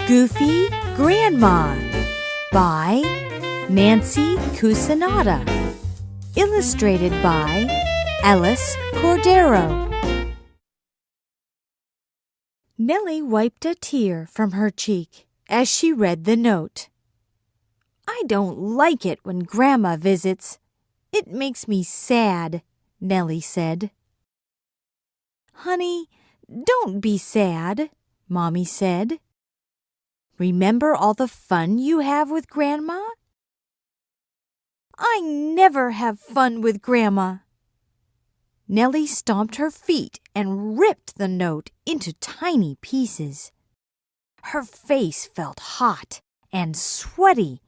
Goofy Grandma by Nancy Cusinata. Illustrated by Alice Cordero. Nellie wiped a tear from her cheek as she read the note. "I don't like it when Grandma visits. It makes me sad," Nellie said. "Honey, don't be sad," Mommy said. "Remember all the fun you have with Grandma?" "I never have fun with Grandma." Nellie stomped her feet and ripped the note into tiny pieces. Her face felt hot and sweaty.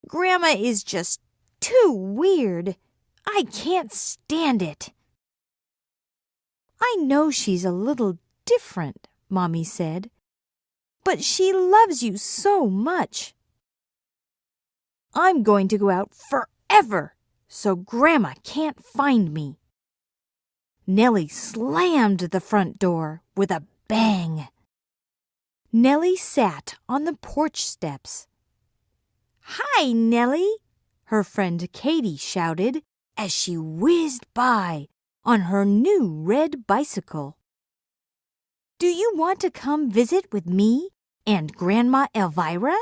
"Grandma is just too weird. I can't stand it." "I know she's a little different," Mommy said, "but she loves you so much." "I'm going to go out forever so Grandma can't find me." Nellie slammed the front door with a bang. Nellie sat on the porch steps. "Hi, Nellie," her friend Katie shouted as she whizzed by on her new red bicycle. "Do you want to come visit with me and Grandma Elvira?"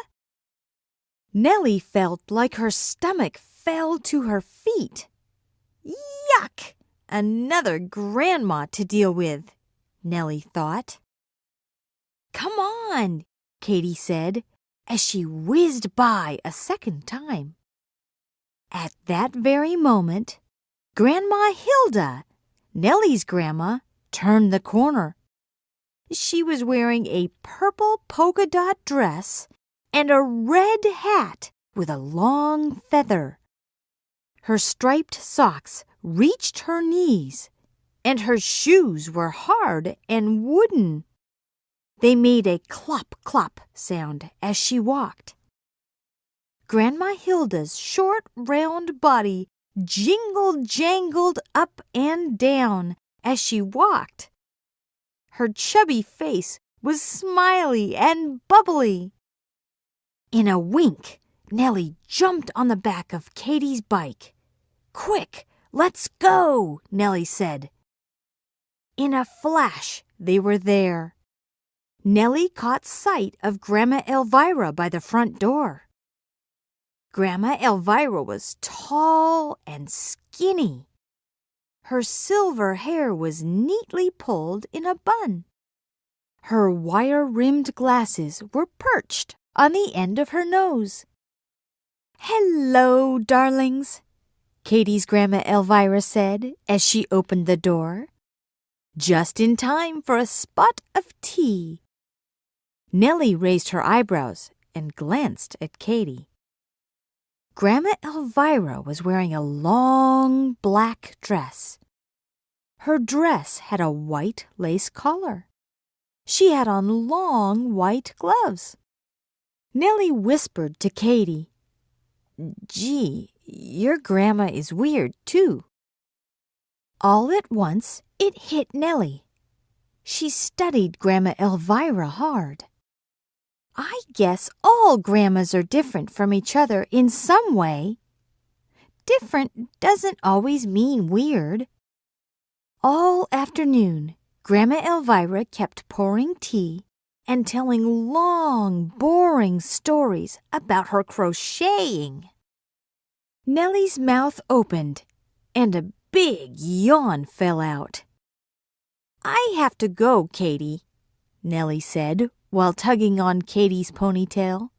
Nellie felt like her stomach fell to her feet. "Yuck! Another grandma to deal with," Nellie thought. "Come on," Katie said as she whizzed by a second time. At that very moment, Grandma Hilda, Nellie's grandma, turned the corner. She was wearing a purple polka dot dress and a red hat with a long feather. Her striped socks reached her knees, and her shoes were hard and wooden. They made a clop-clop sound as she walked. Grandma Hilda's short, round body jingled-jangled up and down as she walked. Her chubby face was smiley and bubbly. In a wink, Nellie jumped on the back of Katie's bike. "Quick, let's go," Nellie said. In a flash, they were there. Nellie caught sight of Grandma Elvira by the front door. Grandma Elvira was tall and skinny. Her silver hair was neatly pulled in a bun. Her wire-rimmed glasses were perched on the end of her nose. "Hello, darlings," Katie's Grandma Elvira said as she opened the door. "Just in time for a spot of tea." Nellie raised her eyebrows and glanced at Katie. Grandma Elvira was wearing a long black dress. Her dress had a white lace collar. She had on long white gloves. Nellie whispered to Katie, "Gee, your grandma is weird, too." All at once, it hit Nellie. She studied Grandma Elvira hard. "I guess all grandmas are different from each other in some way. Different doesn't always mean weird." All afternoon, Grandma Elvira kept pouring tea and telling long, boring stories about her crocheting. Nellie's mouth opened, and a big yawn fell out. "I have to go, Katie," Nellie said while tugging on Katie's ponytail.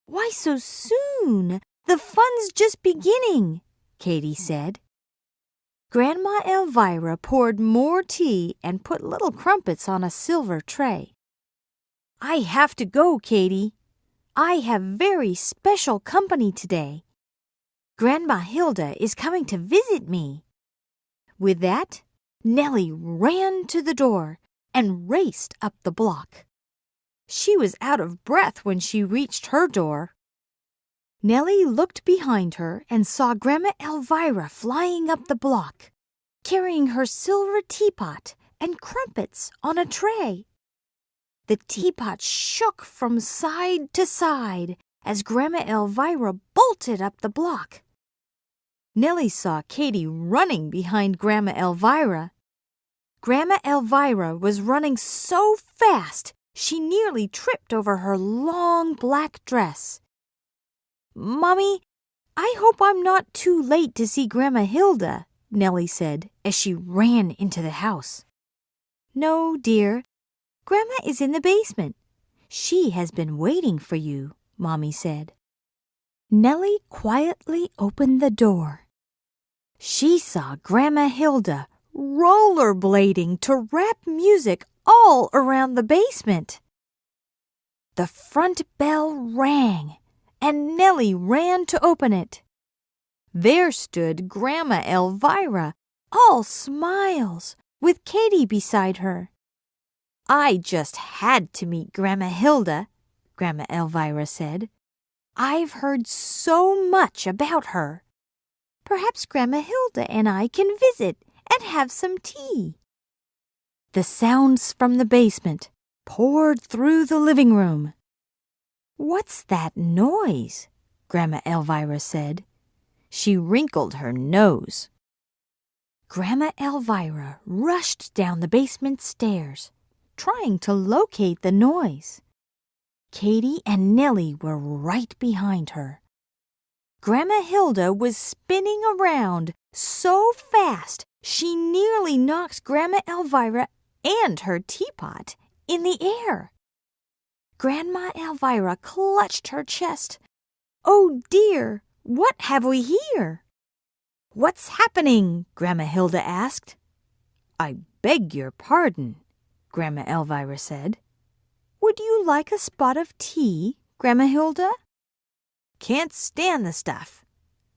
"Why so soon? The fun's just beginning," Katie said. Grandma Elvira poured more tea and put little crumpets on a silver tray. "I have to go, Katie. I have very special company today. Grandma Hilda is coming to visit me." With that, Nellie ran to the door and raced up the block. She was out of breath when she reached her door. Nellie looked behind her and saw Grandma Elvira flying up the block, carrying her silver teapot and crumpets on a tray. The teapot shook from side to side as Grandma Elvira bolted up the block. Nellie saw Katie running behind Grandma Elvira. Grandma Elvira was running so fast she nearly tripped over her long black dress. "Mommy, I hope I'm not too late to see Grandma Hilda," Nellie said as she ran into the house. "No, dear. Grandma is in the basement. She has been waiting for you," Mommy said. Nellie quietly opened the door. She saw Grandma Hilda rollerblading to rap music all around the basement. The front bell rang, and Nellie ran to open it. There stood Grandma Elvira, all smiles, with Katie beside her. "I just had to meet Grandma Hilda," Grandma Elvira said. "I've heard so much about her. Perhaps Grandma Hilda and I can visit and have some tea." The sounds from the basement poured through the living room. "What's that noise?" Grandma Elvira said. She wrinkled her nose. Grandma Elvira rushed down the basement stairs, trying to locate the noise. Katie and Nellie were right behind her. Grandma Hilda was spinning around so fast she nearly knocked Grandma Elvira and her teapot in the air. Grandma Elvira clutched her chest. "Oh dear, what have we here?" "What's happening?" Grandma Hilda asked. "I beg your pardon," Grandma Elvira said. "Would you like a spot of tea, Grandma Hilda?" "Can't stand the stuff.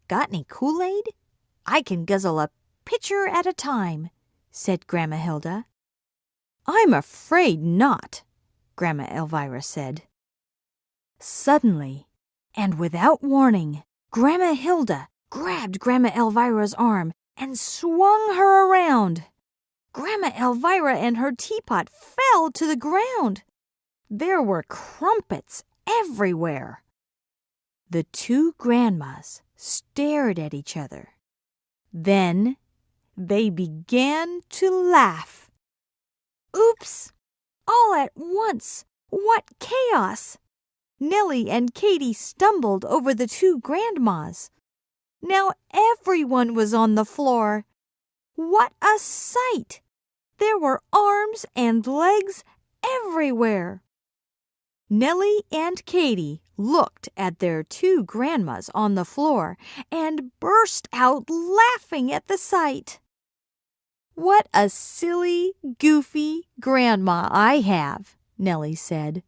Got any Kool-Aid? I can guzzle a pitcher at a time," said Grandma Hilda. "I'm afraid not," Grandma Elvira said. Suddenly, and without warning, Grandma Hilda grabbed Grandma Elvira's arm and swung her around. Grandma Elvira and her teapot fell to the ground. There were crumpets everywhere. The two grandmas stared at each other. Then they began to laugh. "Oops! All at once! What chaos!" Nellie and Katie stumbled over the two grandmas. Now everyone was on the floor. What a sight! There were arms and legs everywhere. Nellie and Katie looked at their two grandmas on the floor and burst out laughing at the sight. "What a silly, goofy grandma I have," Nellie said.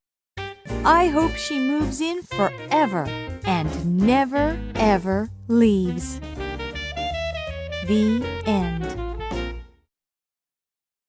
"I hope she moves in forever and never, ever leaves." The end.